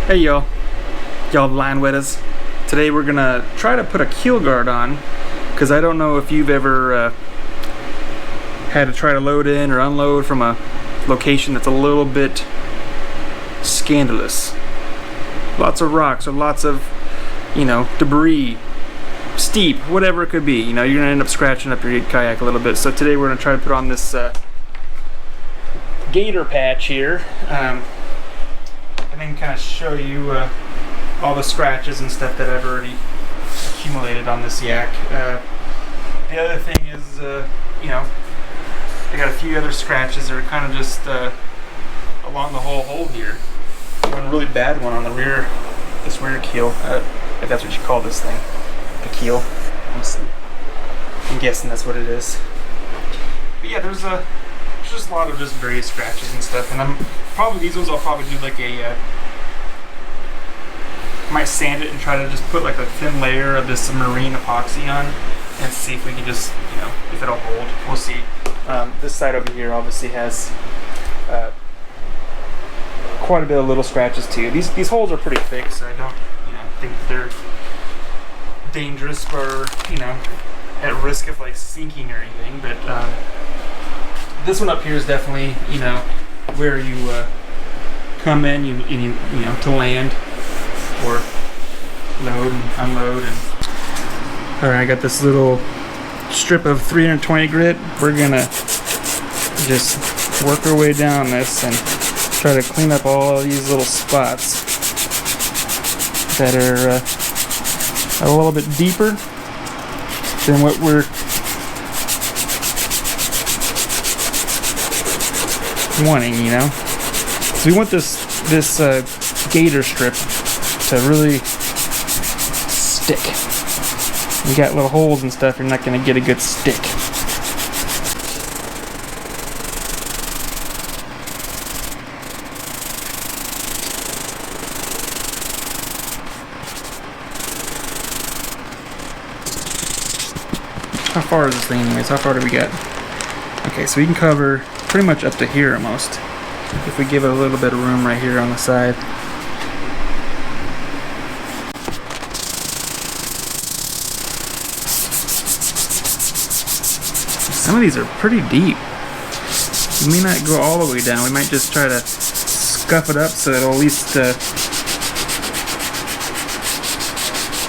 Hey y'all line wetters. Today we're gonna try to put a keel guard on, because I don't know if you've ever had to try to load in or unload from a location that's a little bit scandalous. Lots of rocks or lots of, debris, steep, whatever it could be. You're gonna end up scratching up your kayak a little bit. So today we're gonna try to put on this Gator patch here. And then kind of show you all the scratches and stuff that I've already accumulated on this yak. The other thing is, I got a few other scratches that are kind of just along the whole hole here. One really bad one on the rear, this rear keel. If that's what you call this thing, the keel. I'm guessing that's what it is. But yeah, there's just a lot of just various scratches and stuff, and these ones I'll probably do like a might sand it and try to just put like a thin layer of this marine epoxy on and see if we can just, if it'll hold. We'll see. This side over here obviously has quite a bit of little scratches too. These holes are pretty thick, so I don't think they're dangerous or at risk of like sinking or anything, but this one up here is definitely, where you come in, to land or load and unload. And all right, I got this little strip of 320 grit. We're gonna just work our way down this and try to clean up all these little spots that are a little bit deeper than what we're wanting, So we want this gator strip to really stick. You got little holes and stuff, you're not going to get a good stick. How far is this thing anyways? How far do we get? Okay, so we can cover pretty much up to here almost, if we give it a little bit of room right here on the side. Some of these are pretty deep. We may not go all the way down. We might just try to scuff it up so it'll at least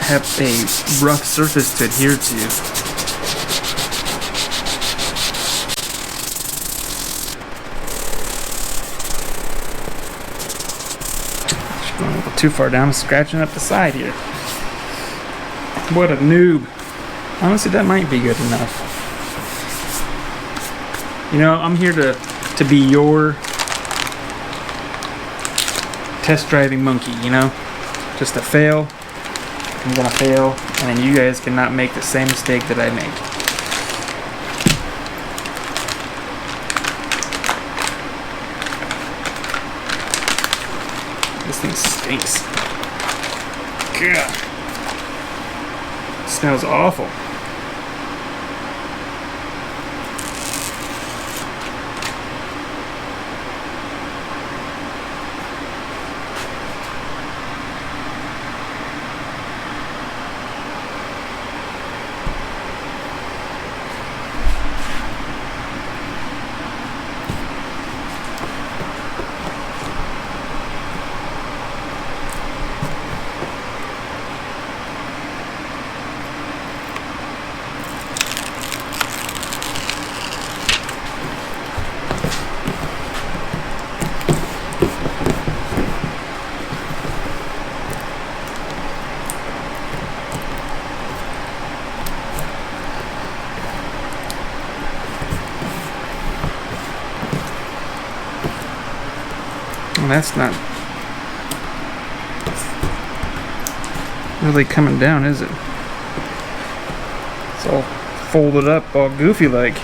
have a rough surface to adhere to. Going a little too far down, scratching up the side here. What a noob. Honestly, that might be good enough. I'm here to be your test driving monkey, Just to fail, I'm gonna fail, and then you guys cannot make the same mistake that I make. This thing stinks. God. It smells awful. That's not really coming down, is it? It's all folded up, all goofy like.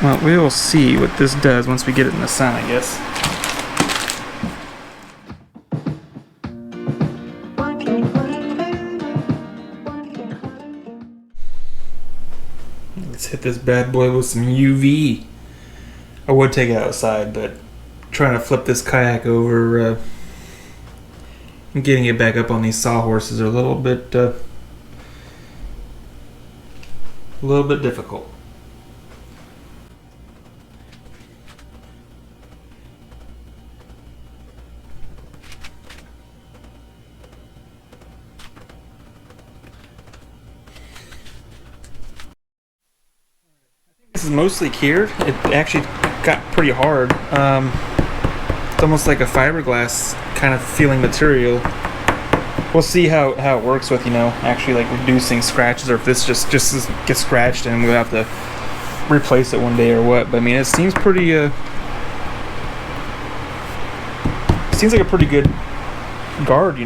Well, we will see what this does once we get it in the sun, I guess. Let's hit this bad boy with some UV. I would take it outside, but trying to flip this kayak over and getting it back up on these sawhorses are a little bit difficult. This is mostly cured. It actually got pretty hard. It's almost like a fiberglass kind of feeling material. We'll see how it works with, actually like reducing scratches, or if this just gets scratched and we'll have to replace it one day or what. But I mean, it seems pretty seems like a pretty good guard,